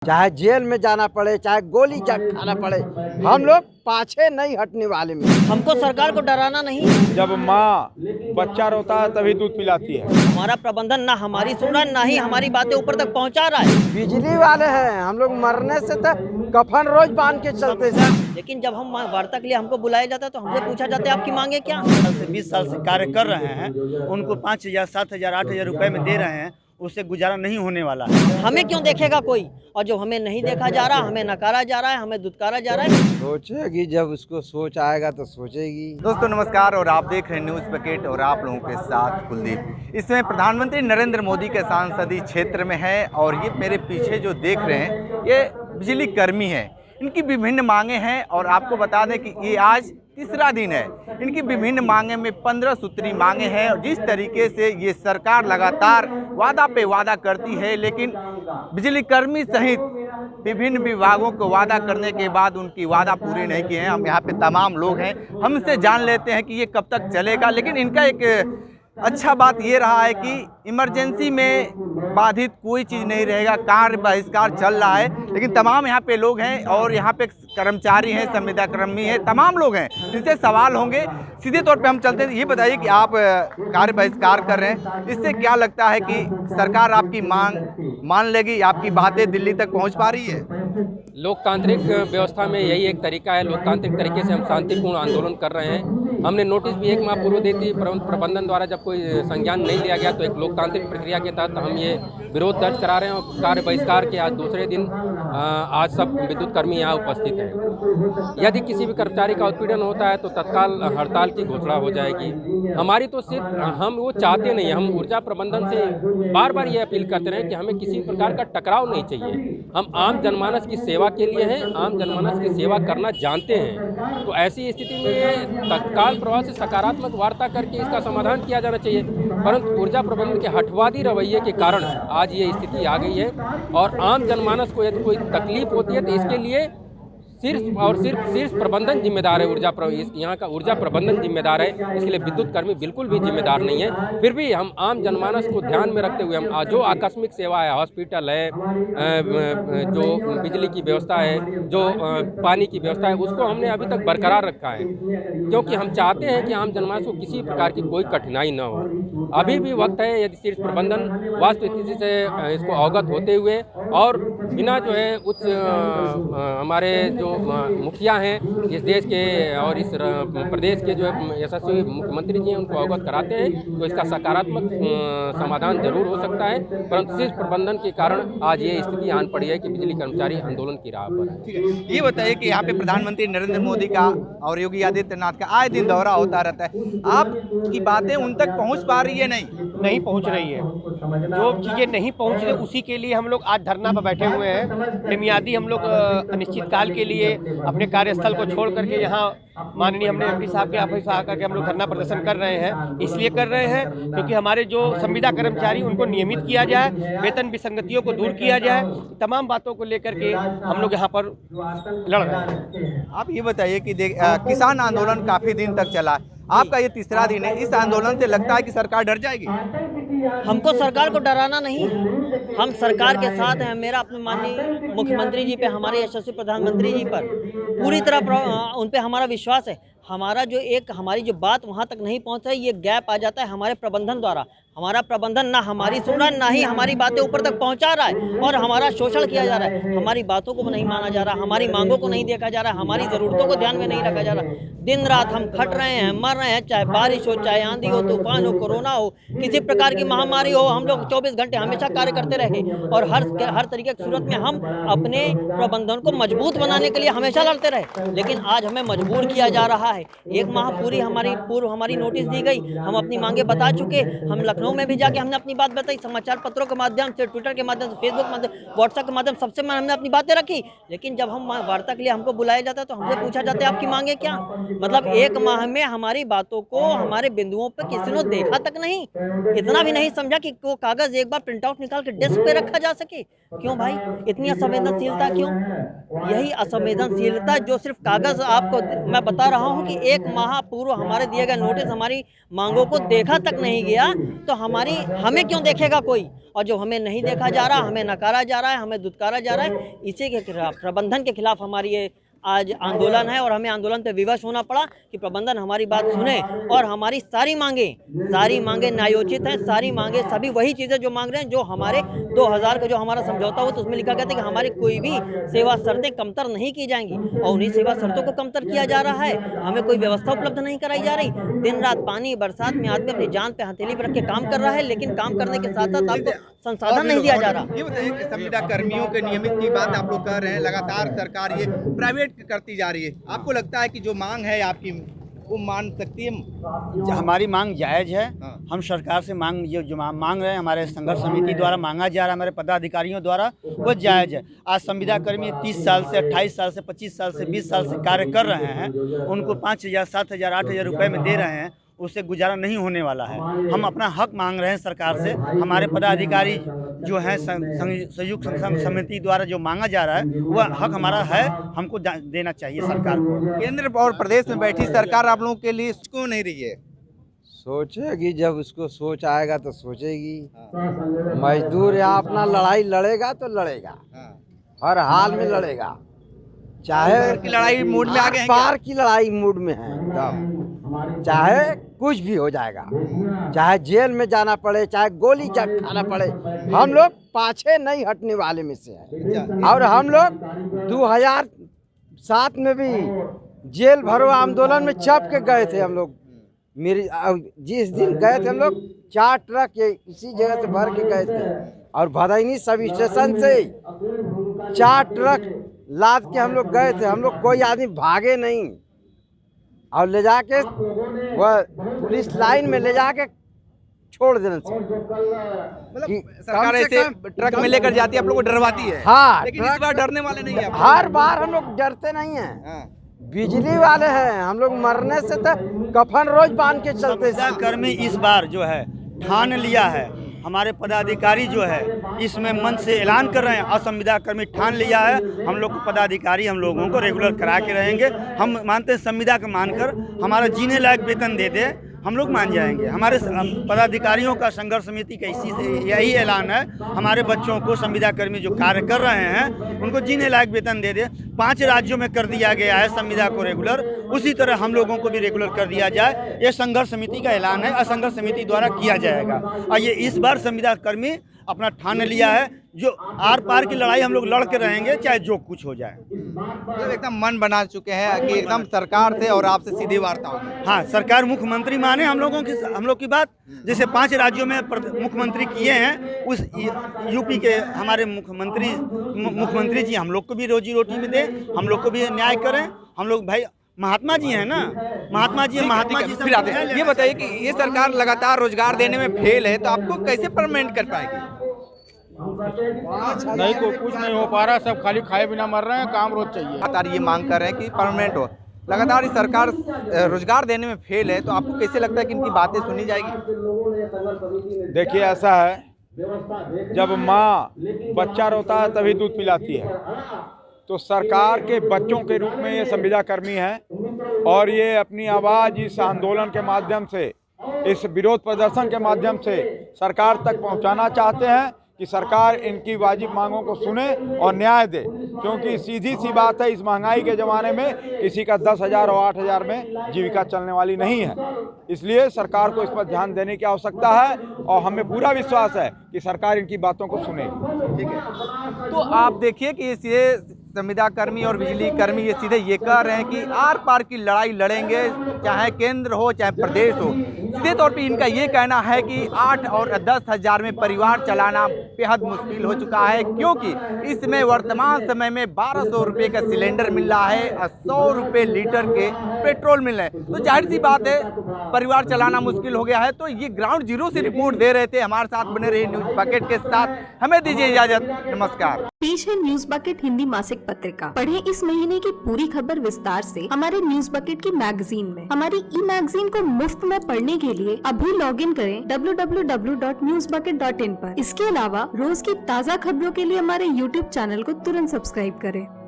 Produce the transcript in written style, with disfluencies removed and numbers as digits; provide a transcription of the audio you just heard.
चाहे जेल में जाना पड़े, चाहे गोली खाना पड़े, हम लोग पाछे नहीं हटने वाले में। हमको सरकार को डराना नहीं। जब माँ बच्चा रोता है तभी दूध पिलाती है। हमारा प्रबंधन ना हमारी सुन रहा, ना ही हमारी बातें ऊपर तक पहुंचा रहा है। बिजली वाले हैं, हम लोग मरने से तो कफन रोज बांध के चलते हैं। लेकिन जब हम वार्ता के लिए हमको बुलाया जाता है तो हमसे पूछा जाता है आपकी मांगे क्या। 20 साल से कार्य कर रहे हैं, उनको 5,000, 7,000, 8,000 रुपए में दे रहे हैं, उससे गुजारा नहीं होने वाला है। हमें क्यों देखेगा कोई, और जो हमें नहीं देखा जा रहा, हमें नकारा जा रहा है, हमें दुत्कारा जा रहा है। सोचेगी, जब उसको सोच आएगा तो सोचेगी। दोस्तों नमस्कार, और आप देख रहे हैं न्यूज़ पैकेट और आप लोगों के साथ कुलदीप। इसमें प्रधानमंत्री नरेंद्र मोदी के सांसदीय क्षेत्र में है और ये मेरे पीछे जो देख रहे हैं ये बिजली कर्मी है। इनकी विभिन्न मांगे हैं और आपको बता दें कि ये आज तीसरा दिन है। इनकी विभिन्न मांगे में 15 सूत्री मांगे हैं और जिस तरीके से ये सरकार लगातार वादा पे वादा करती है, लेकिन बिजली कर्मी सहित विभिन्न विभागों को वादा करने के बाद उनकी वादा पूरी नहीं किए हैं। हम यहाँ पे तमाम लोग हैं, हम इससे जान लेते हैं कि ये कब तक चलेगा। लेकिन इनका एक अच्छा बात ये रहा है कि इमरजेंसी में बाधित कोई चीज़ नहीं रहेगा, कार्य बहिष्कार चल रहा है। लेकिन तमाम यहाँ पे लोग हैं और यहाँ पे कर्मचारी हैं, संविदा कर्मी हैं, तमाम लोग हैं जिनसे सवाल होंगे। सीधे तौर पे हम चलते हैं। ये बताइए कि आप कार्य बहिष्कार कर रहे हैं, इससे क्या लगता है कि सरकार आपकी मांग मान लेगी, आपकी बातें दिल्ली तक पहुँच पा रही है? लोकतांत्रिक व्यवस्था में यही एक तरीका है। लोकतांत्रिक तरीके से हम शांतिपूर्ण आंदोलन कर रहे हैं। हमने नोटिस भी 1 माह पूर्व दी थी, प्रबंधन द्वारा जब कोई संज्ञान नहीं लिया गया तो एक लोकतांत्रिक प्रक्रिया के तहत हम ये विरोध दर्ज करा रहे हैं। और कार्य बहिष्कार के आज दूसरे दिन आज सब विद्युत कर्मी यहाँ उपस्थित हैं। यदि किसी भी कर्मचारी का उत्पीड़न होता है तो तत्काल हड़ताल की घोषणा हो जाएगी। हमारी तो सिर्फ हम वो चाहते नहीं, हम ऊर्जा प्रबंधन से बार बार ये अपील करते रहे कि हमें किसी प्रकार का टकराव नहीं चाहिए। हम आम जनमानस की सेवा के लिए हैं, आम जनमानस की सेवा करना जानते हैं। तो ऐसी स्थिति में तत्काल प्रभाव से सकारात्मक वार्ता करके इसका समाधान किया जाना चाहिए। परंतु ऊर्जा प्रबंधन के हठवादी रवैये के कारण आज ये स्थिति आ गई है। और आम जनमानस को यदि कोई तकलीफ होती है तो इसके लिए सिर्फ और सिर्फ प्रबंधन जिम्मेदार है। यहाँ का ऊर्जा प्रबंधन जिम्मेदार है, इसके लिए विद्युत कर्मी बिल्कुल भी जिम्मेदार नहीं है। फिर भी हम आम जनमानस को ध्यान में रखते हुए हम जो आकस्मिक सेवा है, हॉस्पिटल है, जो बिजली की व्यवस्था है, जो पानी की व्यवस्था है, उसको हमने अभी तक बरकरार रखा है, क्योंकि हम चाहते हैं कि आम जनमानस को किसी प्रकार की कोई कठिनाई न हो। अभी भी वक्त है, यदि शीर्ष प्रबंधन वास्तविक स्थिति से इसको अवगत होते हुए और बिना जो है उच्च हमारे जो मुखिया हैं इस देश के और इस प्रदेश के जो यशस्वी मुख्यमंत्री जी हैं उनको अवगत कराते हैं तो इसका सकारात्मक समाधान जरूर हो सकता है। परंतु शीर्ष प्रबंधन के कारण आज ये स्थिति आन पड़ी है कि बिजली कर्मचारी आंदोलन की राह पर है। ठीक है, ये बताइए कि यहाँ पे प्रधानमंत्री नरेंद्र मोदी का और योगी आदित्यनाथ का आए दिन दौरा होता रहता है, आपकी बातें उन तक पहुँच पा रही है? नहीं पहुंच रही है। जो चीज़ें नहीं पहुंच रही उसी के लिए हम लोग आज धरना पर बैठे हुए हैं। बेमियादी हम लोग अनिश्चित काल के लिए अपने कार्यस्थल को छोड़ करके यहाँ माननीय हमने एमपी साहब के ऑफिस आकर के हम लोग धरना प्रदर्शन कर रहे हैं। इसलिए कर रहे हैं क्योंकि हमारे जो संविदा कर्मचारी उनको नियमित किया जाए, वेतन विसंगतियों को दूर किया जाए, तमाम बातों को लेकर के हम लोग यहाँ पर लड़ रहे हैं। आप ये बताइए कि किसान आंदोलन काफ़ी दिन तक चला, आपका ये तीसरा दिन है, इस आंदोलन से लगता है कि सरकार डर जाएगी? हमको सरकार को डराना नहीं, हम सरकार के साथ हैं। मेरा अपने माननीय मुख्यमंत्री जी पे, हमारे यशस्वी प्रधानमंत्री जी पर पूरी तरह उन पे हमारा विश्वास है। हमारी जो बात वहाँ तक नहीं पहुँच रही, ये गैप आ जाता है हमारे प्रबंधन द्वारा। हमारा प्रबंधन ना हमारी सुन रहा, ना ही हमारी बातें ऊपर तक पहुँचा रहा है और हमारा शोषण किया जा रहा है। हमारी बातों को नहीं माना जा रहा, हमारी मांगों को नहीं देखा जा रहा, हमारी ज़रूरतों को ध्यान में नहीं रखा जा रहा। दिन रात हम खट रहे हैं, मर रहे हैं, चाहे बारिश हो, चाहे आंधी हो, तूफान हो, कोरोना हो, किसी प्रकार की महामारी हो, हम लोग 24 घंटे हमेशा कार्य करते रहे और हर तरीके की सूरत में हम अपने प्रबंधन को मजबूत बनाने के लिए हमेशा लड़ते रहे। लेकिन आज हमें मजबूर किया जा रहा है। 1 माह पूर्व हमारी नोटिस दी गई, हम अपनी मांगे बता चुके। हम लखनऊ में भी जाके हमने अपनी बात बताई, समाचार पत्रों के माध्यम से, ट्विटर के माध्यम से, फेसबुक के माध्यम, व्हाट्सएप के माध्यम, सबसे हमने अपनी बातें रखी। लेकिन जब हम वार्ता के लिए हमको बुलाया जाता है तो हमसे पूछा जाता है आपकी मांगे क्या। मतलब 1 माह में हमारी बातों को, हमारे बिंदुओं पर किसी ने देखा तक नहीं, इतना भी नहीं समझा कि वो कागज एक बार प्रिंट आउट निकाल के डेस्क पे रखा जा सके। क्यों भाई, इतनी असंवेदनशीलता क्यों? यही असंवेदनशीलता जो सिर्फ कागज, आपको मैं बता रहा हूँ कि 1 माह पूर्व हमारे दिए गए नोटिस, हमारी मांगों को देखा तक नहीं गया, तो हमें क्यों देखेगा कोई? और जो हमें नहीं देखा जा रहा, हमें नकारा जा रहा है, हमें दुत्कारा जा रहा है, इसी के खिलाफ, प्रबंधन के खिलाफ हमारी ये आज आंदोलन है। और हमें आंदोलन पे विवश होना पड़ा कि प्रबंधन हमारी बात सुने और हमारी सारी मांगे न्यायोचित हैं। सारी मांगे सभी वही चीज़ें जो मांग रहे हैं, जो हमारे 2000 का जो हमारा समझौता हो तो उसमें लिखा गया था कि हमारी कोई भी सेवा शर्तें कमतर नहीं की जाएंगी, और उन्हीं सेवा शर्तों को कमतर किया जा रहा है। हमें कोई व्यवस्था उपलब्ध नहीं कराई जा रही। दिन रात पानी बरसात में आदमी अपनी जान पे हथेली पर रख के काम कर रहा है, लेकिन काम करने के साथ साथ आपको संसाधन नहीं दिया जा रहा। ये बताइए कि संविदा कर्मियों के नियमित की बात आप लोग कर रहे हैं, लगातार सरकार ये प्राइवेट करती जा रही है। आपको लगता है कि जो मांग है आपकी वो मान सकती है? हमारी मांग जायज़ है। हाँ। हम सरकार से मांग जो मांग रहे हैं, हमारे संघर्ष समिति द्वारा मांगा जा रहा है, हमारे पदाधिकारियों द्वारा, वो जायज़ है। आज संविदा कर्मी 30 साल से 28 साल से 25 साल से 20 साल से कार्य कर रहे हैं, उनको 5000 7000 8000 रुपये में दे रहे हैं, उससे गुजारा नहीं होने वाला है। हम अपना हक मांग रहे हैं सरकार से। हमारे पदाधिकारी जो है संयुक्त समिति द्वारा जो मांगा जा रहा है वह हक हमारा है, हमको देना चाहिए सरकार को। केंद्र और प्रदेश में बैठी सरकार आप लोगों के लिए क्यों नहीं रही है? सोचेगी, जब उसको सोच आएगा तो सोचेगी। मजदूर यहाँ अपना लड़ाई लड़ेगा तो लड़ेगा, हर हाल में लड़ेगा, चाहे की लड़ाई मूड में आ गए हैं क्या? पार की लड़ाई मूड में है एकदम। चाहे कुछ भी हो जाएगा, चाहे जेल में जाना पड़े, चाहे गोली खाना पड़े, हम लोग पाछे नहीं हटने वाले में से हैं। और हम लोग 2007 में भी जेल भरो आंदोलन में छप के गए थे हम लोग। जिस दिन गए थे हम लोग 4 ट्रक इसी जगह से भर के गए थे, और भदैनी सब स्टेशन से 4 ट्रक लाद के हम लोग गए थे। हम लोग कोई आदमी भागे नहीं, और ले जाके वह पुलिस लाइन में ले जाके छोड़ देना चाहिए। मतलब सरकार ऐसे ट्रक में लेकर जाती है, आप लोग को डरवाती है। हाँ, लेकिन इस बार डरने वाले नहीं है। हर बार हम लोग डरते नहीं हैं। बिजली वाले हैं हम लोग, मरने से तो कफन रोज बांध के चलते। संविदा कर्मी इस बार जो है ठान लिया है, हमारे पदाधिकारी जो है इसमें मन से ऐलान कर रहे हैं, असंविदा कर्मी ठान लिया है। हम लोग को पदाधिकारी हम लोगों को रेगुलर करा के रहेंगे। हम मानते हैं संविदा का मानकर हमारा जीने लायक वेतन दे दे, हम लोग मान जाएंगे। हमारे पदाधिकारियों का संघर्ष समिति का इसी से यही ऐलान है, हमारे बच्चों को संविदा कर्मी जो कार्य कर रहे हैं उनको जीने लायक वेतन दे दे। 5 राज्यों में कर दिया गया है संविदा को रेगुलर, उसी तरह हम लोगों को भी रेगुलर कर दिया जाए। ये संघर्ष समिति का ऐलान है, असंघर्ष समिति द्वारा किया जाएगा। और ये इस बार संविदा कर्मी अपना ठान लिया है, जो आर पार की लड़ाई हम लोग लड़ के रहेंगे, चाहे जो कुछ हो जाए। मतलब एकदम मन बना चुके हैं कि एकदम सरकार से और आपसे सीधी वार्ता होगी। हाँ, सरकार मुख्यमंत्री माने हम लोग की बात। जैसे 5 राज्यों में मुख्यमंत्री किए हैं, उस यूपी के हमारे मुख्यमंत्री जी हम लोग को भी रोजी रोटी में दें, हम लोग को भी न्याय करें। हम लोग भाई महात्मा जी हैं ना, महात्मा जी फिर आते हैं। ये बताइए कि ये सरकार लगातार रोजगार देने में फेल है, तो आपको कैसे परमानेंट कर पाएगी? नहीं, को कुछ नहीं हो पा रहा, सब खाली खाए बिना मर रहे हैं, काम रोज चाहिए। लगातार ये मांग कर रहे हैं कि परमानेंट हो। लगातार ये सरकार रोजगार देने में फेल है, तो आपको कैसे लगता है कि इनकी बातें सुनी जाएगी? देखिए ऐसा है, जब माँ बच्चा रोता है तभी दूध पिलाती है। तो सरकार के बच्चों के रूप में ये संविदा कर्मी हैं, और ये अपनी आवाज़ इस आंदोलन के माध्यम से, इस विरोध प्रदर्शन के माध्यम से सरकार तक पहुंचाना चाहते हैं कि सरकार इनकी वाजिब मांगों को सुने और न्याय दे। क्योंकि सीधी सी बात है, इस महंगाई के ज़माने में किसी का 10,000 और 8,000 में जीविका चलने वाली नहीं है। इसलिए सरकार को इस पर ध्यान देने की आवश्यकता है, और हमें पूरा विश्वास है कि सरकार इनकी बातों को सुनेगी। ठीक है, तो आप देखिए कि ये संविदा कर्मी और बिजली कर्मी ये सीधे ये कह रहे हैं कि आर पार की लड़ाई लड़ेंगे, चाहे केंद्र हो चाहे प्रदेश हो। सीधे तौर पे इनका ये कहना है कि 8 और 10 हज़ार में परिवार चलाना बेहद मुश्किल हो चुका है, क्योंकि इसमें वर्तमान समय में 1200 रुपये का सिलेंडर मिल रहा है और 100 रुपये लीटर के पेट्रोल मिल रहे हैं। तो जाहिर सी बात है परिवार चलाना मुश्किल हो गया है। तो ये ग्राउंड जीरो से रिपोर्ट दे रहे थे। हमारे साथ बने रहे न्यूज़ बकेट के साथ, हमें दीजिए इजाजत, नमस्कार। पेश है न्यूज़ बकेट हिंदी मासिक पत्रिका। पढ़ें इस महीने की पूरी खबर विस्तार से हमारे न्यूज़ बकेट की मैगजीन में। हमारी ई मैगजीन को मुफ्त में पढ़ने के लिए अभी लॉगिन करें www.newsbucket.in पर। इसके अलावा रोज की ताज़ा खबरों के लिए हमारे YouTube चैनल को तुरंत सब्सक्राइब करें।